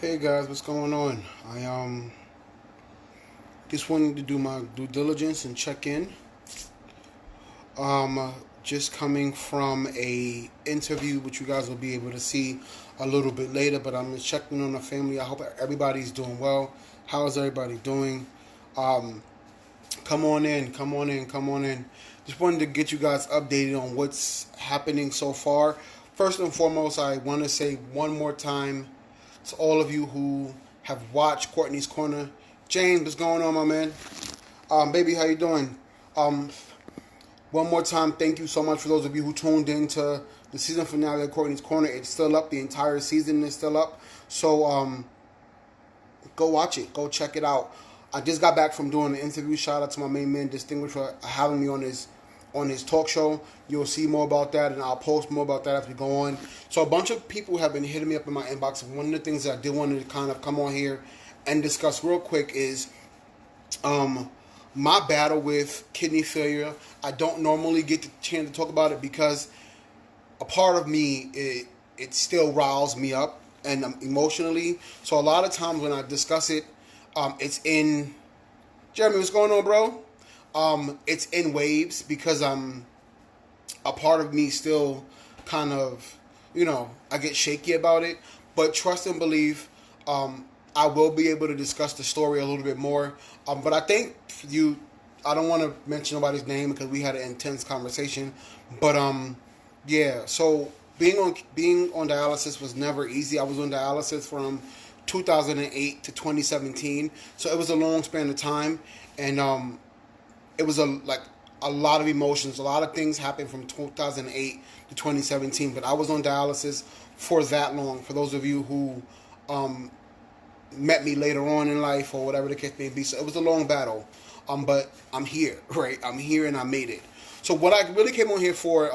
Hey guys, what's going on? I just wanted to do my due diligence and check in. Just coming from a interview, which you guys will be able to see a little bit later. But I'm just checking on the family. I hope everybody's doing well. How is everybody doing? Um, Come on in, come on in, come on in. Just wanted to get you guys updated on what's happening so far. First and foremost, I want to say one more time to all of you who have watched Courtney's Corner. James, what's going on, my man? Baby, how you doing? Um, One more time, thank you so much for those of you who tuned in to the season finale of Courtney's Corner. It's still up. The entire season is still up. So go watch it. Go check it out. I just got back from doing an interview. Shout out to my main man, Distinguished, for having me on his talk show. You'll see more about that, and I'll post more about that as we go on. So a bunch of people have been hitting me up in my inbox. And one of the things that I did want to kind of come on here and discuss real quick is my battle with kidney failure. I don't normally get the chance to talk about it because a part of me, it still riles me up and emotionally. So a lot of times when I discuss it, it's in Jeremy. What's going on, bro? It's in waves because a part of me still kind of, I get shaky about it. But trust and believe, I will be able to discuss the story a little bit more. But I think I don't want to mention nobody's name because we had an intense conversation. But yeah. So being on dialysis was never easy. I was on dialysis from 2008 to 2017, so it was a long span of time, and it was a lot of emotions. A lot of things happened from 2008 to 2017. But I was on dialysis for that long. For those of you who met me later on in life or whatever the case may be, so it was a long battle. But I'm here, right? I'm here and I made it. So what I really came on here for,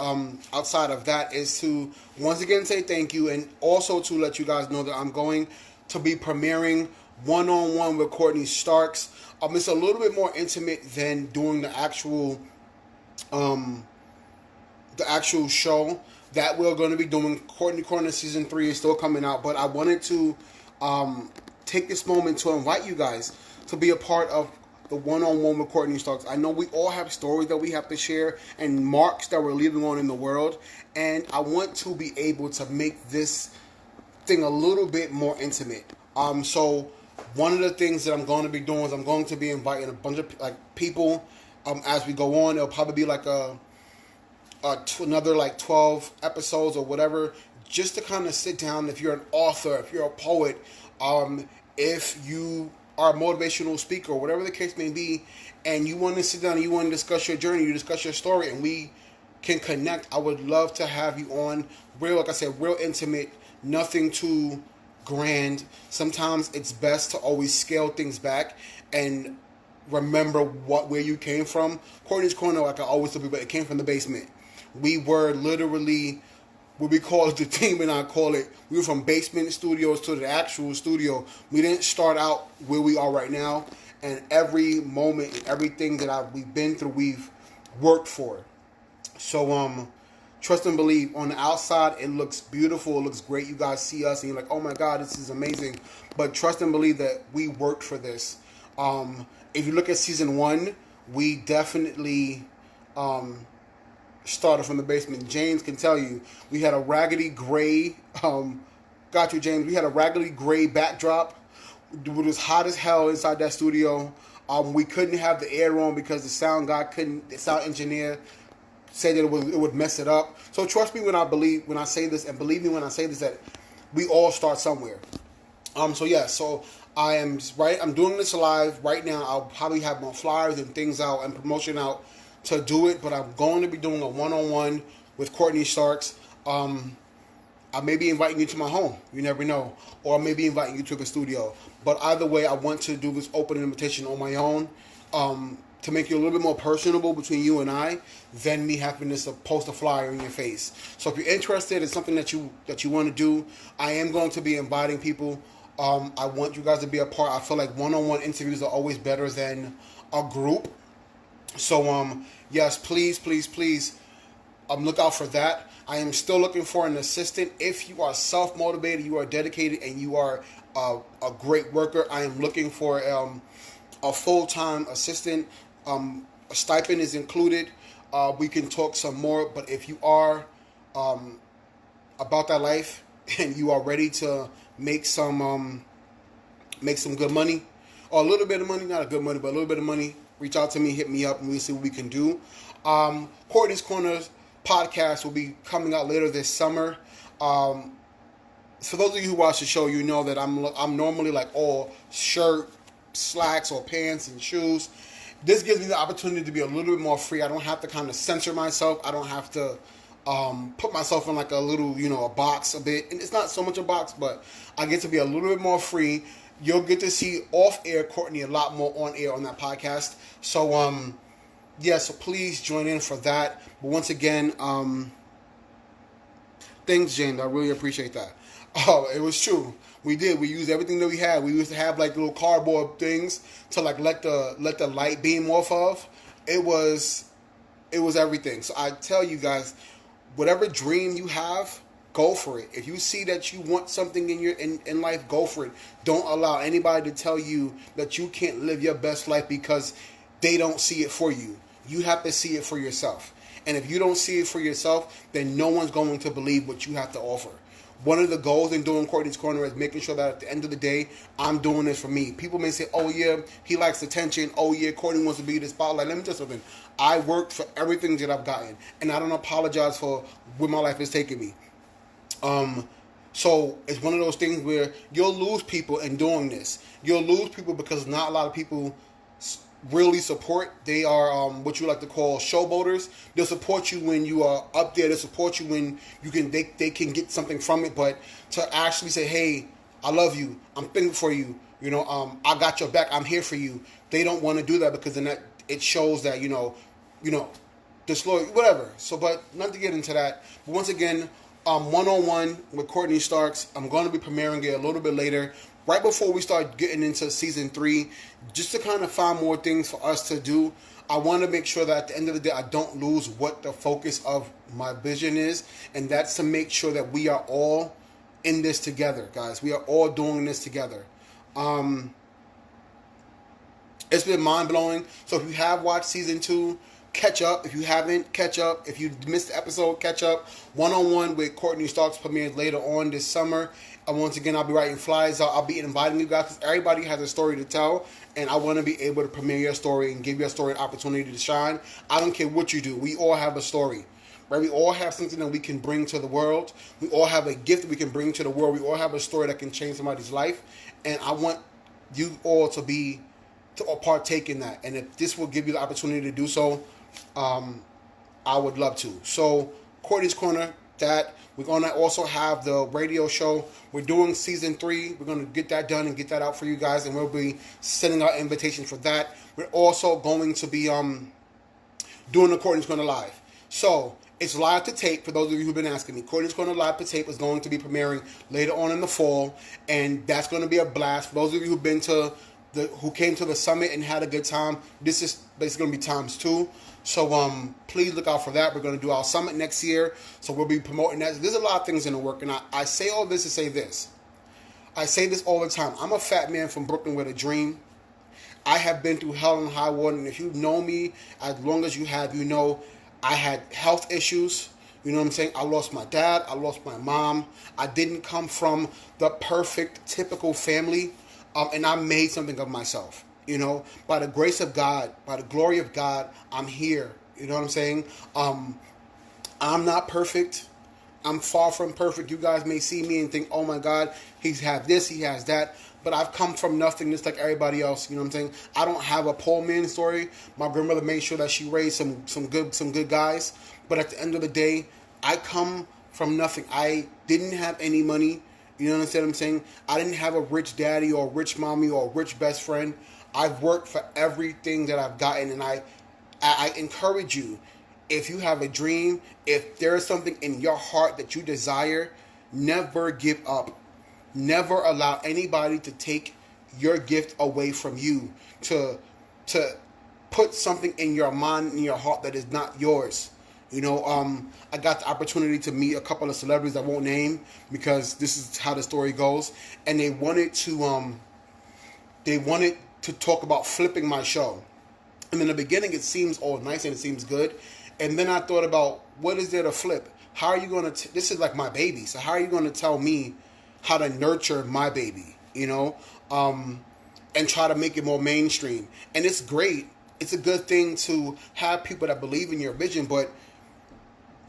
outside of that, is to once again say thank you, and also to let you guys know that I'm going to be premiering one-on-one with Courtney Starks. It's a little bit more intimate than doing the actual show that we're going to be doing. Courtney Corner Season 3 is still coming out, but I wanted to take this moment to invite you guys to be a part of the one-on-one with Courtney Starks. I know we all have stories that we have to share and marks that we're leaving on in the world, and I want to be able to make this thing a little bit more intimate. So one of the things that I'm going to be doing is I'm going to be inviting a bunch of people as we go on. It'll probably be like another 12 episodes or whatever, just to kind of sit down. If you're an author, if you're a poet, if you are a motivational speaker, or whatever the case may be, and you want to sit down and you want to discuss your journey, you discuss your story, and we can connect, I would love to have you on. Like I said, real intimate, nothing too grand. Sometimes it's best to always scale things back and remember where you came from. Courtney's Corner, like I always tell people, it came from the basement. We were literally what we call it the team, and I call it, we were from basement studios to the actual studio. We didn't start out where we are right now, and every moment and everything that we've been through, we've worked for. So trust and believe, on the outside it looks beautiful, it looks great. You guys see us and you're like, oh my God, this is amazing. But trust and believe that we worked for this. If you look at season 1, we definitely started from the basement. James can tell you, we had a raggedy gray, got you, James, we had a raggedy gray backdrop. It was hot as hell inside that studio. We couldn't have the air on because the sound engineer said that it would mess it up. So trust me when I say this, and believe me when I say this, that we all start somewhere. So I'm doing this live right now. I'll probably have more flyers and things out and promotion out to do it, but I'm going to be doing a one-on-one with Courtney Starks. I may be inviting you to my home. You never know. Or I may be inviting you to the studio. But either way, I want to do this open invitation on my own, to make you a little bit more personable between you and I than me having to post a flyer in your face. So if you're interested in something that you want to do, I am going to be inviting people. I want you guys to be a part. I feel like one-on-one interviews are always better than a group. So yes, please look out for that. I am still looking for an assistant. If you are self-motivated, you are dedicated, and you are a great worker. I am looking for a full-time assistant. A stipend is included. We can talk some more, but if you are about that life and you are ready to make some good money, or a little bit of money, not a good money, but a little bit of money, reach out to me, hit me up, and we'll see what we can do. Courtney's Corners podcast will be coming out later this summer. For those of you who watch the show, you know that I'm normally like all shirt, slacks, or pants and shoes. This gives me the opportunity to be a little bit more free. I don't have to kind of censor myself. I don't have to put myself in like a little, a box a bit. And it's not so much a box, but I get to be a little bit more free. You'll get to see off-air Courtney a lot more on-air on that podcast. So, so please join in for that. But once again, thanks, Jane. I really appreciate that. Oh, it was true. We did. We used everything that we had. We used to have like little cardboard things to like let the light beam off of. It was everything. So I tell you guys, whatever dream you have, go for it. If you see that you want something in life, go for it. Don't allow anybody to tell you that you can't live your best life because they don't see it for you. You have to see it for yourself. And if you don't see it for yourself, then no one's going to believe what you have to offer. One of the goals in doing Courtney's Corner is making sure that at the end of the day, I'm doing this for me. People may say, oh yeah, he likes attention. Oh yeah, Courtney wants to be the spotlight. Let me tell you something. I worked for everything that I've gotten. And I don't apologize for where my life is taking me. So it's one of those things where you'll lose people in doing this. You'll lose people because not a lot of people really support. They are what you like to call showboaters. They'll support you when you are up there. They'll support you when you can. They can get something from it. But to actually say, "Hey, I love you. I'm thinking for you. I got your back. I'm here for you." They don't want to do that because then it shows that disloyal, whatever. So, but not to get into that. But once again, one-on-one with Courtney Starks. I'm going to be premiering it a little bit later, right before we start getting into season 3, just to kind of find more things for us to do. I want to make sure that at the end of the day, I don't lose what the focus of my vision is, and that's to make sure that we are all in this together, guys. We are all doing this together. It's been mind-blowing. So if you have watched season 2, catch up. If you haven't, catch up. If you missed the episode, catch up. One-on-one with Courtney Starks premieres later on this summer. And once again, I'll be writing flyers. I'll be inviting you guys because everybody has a story to tell. And I want to be able to premiere your story and give your story an opportunity to shine. I don't care what you do. We all have a story. Right? We all have something that we can bring to the world. We all have a gift that we can bring to the world. We all have a story that can change somebody's life. And I want you all to partake in that. And if this will give you the opportunity to do so, I would love to. So, Courtney's Corner, that we're going to also have the radio show. We're doing season 3. We're going to get that done and get that out for you guys, and we'll be sending out invitations for that. We're also going to be doing the Courtney's Corner live. So, it's live to tape for those of you who've been asking me. Courtney's Corner live to tape is going to be premiering later on in the fall, and that's going to be a blast. For those of you who've been to who came to the summit and had a good time, this is basically going to be times 2. So please look out for that. We're going to do our summit next year, so we'll be promoting that. There's a lot of things in the work, and I say all this to say this. I say this all the time. I'm a fat man from Brooklyn with a dream. I have been through hell and high water, and if you know me as long as you have, you know I had health issues. You know what I'm saying? I lost my dad. I lost my mom. I didn't come from the perfect, typical family. And I made something of myself, by the grace of God, by the glory of God, I'm here. You know what I'm saying? I'm not perfect. I'm far from perfect. You guys may see me and think, oh my God, he's have this, he has that. But I've come from nothing just like everybody else. You know what I'm saying? I don't have a poor man story. My grandmother made sure that she raised some good guys. But at the end of the day, I come from nothing. I didn't have any money. You know what I'm saying? I didn't have a rich daddy or a rich mommy or a rich best friend. I've worked for everything that I've gotten, and I encourage you, if you have a dream, if there is something in your heart that you desire, never give up. Never allow anybody to take your gift away from you, to put something in your mind, in your heart that is not yours. You know, I got the opportunity to meet a couple of celebrities I won't name because this is how the story goes, and they wanted to talk about flipping my show. And in the beginning, it seems all nice and it seems good, and then I thought about what is there to flip? How are you going to? This is like my baby, so how are you going to tell me how to nurture my baby? You know, and try to make it more mainstream. And it's great. It's a good thing to have people that believe in your vision, but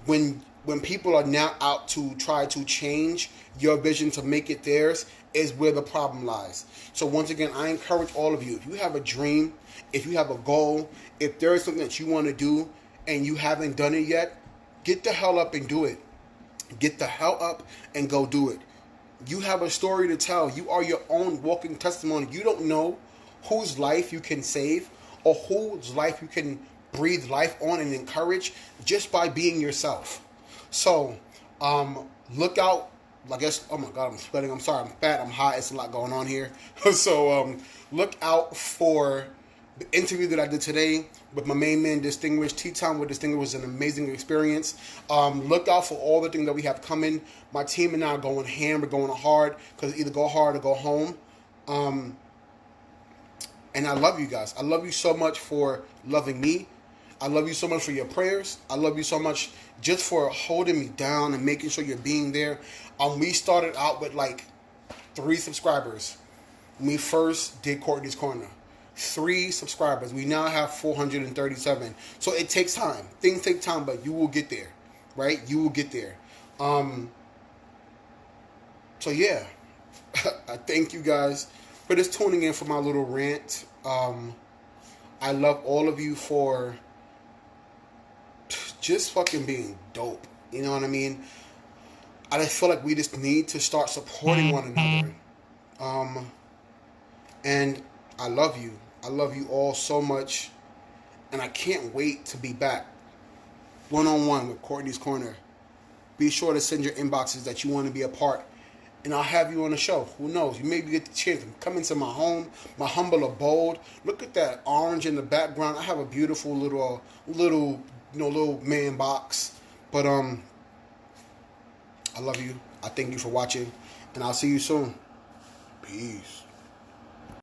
when people are now out to try to change your vision to make it theirs is where the problem lies. So once again, I encourage all of you, if you have a dream, if you have a goal, if there is something that you want to do and you haven't done it yet, get the hell up and do it. Get the hell up and go do it. You have a story to tell. You are your own walking testimony. You don't know whose life you can save or whose life you can breathe life on and encourage just by being yourself. So, look out. I guess, oh my God, I'm sweating. I'm sorry, I'm fat, I'm hot. It's a lot going on here. So, look out for the interview that I did today with my main man, Distinguished. Tea Time with Distinguished was an amazing experience. Look out for all the things that we have coming. My team and I are going ham. We're going hard because either go hard or go home. And I love you guys. I love you so much for loving me. I love you so much for your prayers. I love you so much just for holding me down and making sure you're being there. We started out with like 3 subscribers when we first did Courtney's Corner. 3 subscribers. We now have 437. So it takes time. Things take time, but you will get there, right? You will get there. So yeah, I thank you guys for just tuning in for my little rant. I love all of you for just fucking being dope. You know what I mean? I just feel like we just need to start supporting one another. And I love you. I love you all so much. And I can't wait to be back one-on-one with Courtney's Corner. Be sure to send your inboxes that you want to be a part. And I'll have you on the show. Who knows? You maybe get the chance to come into my home, my humble abode. Look at that orange in the background. I have a beautiful little man box. But I love you. I thank you for watching. And I'll see you soon. Peace.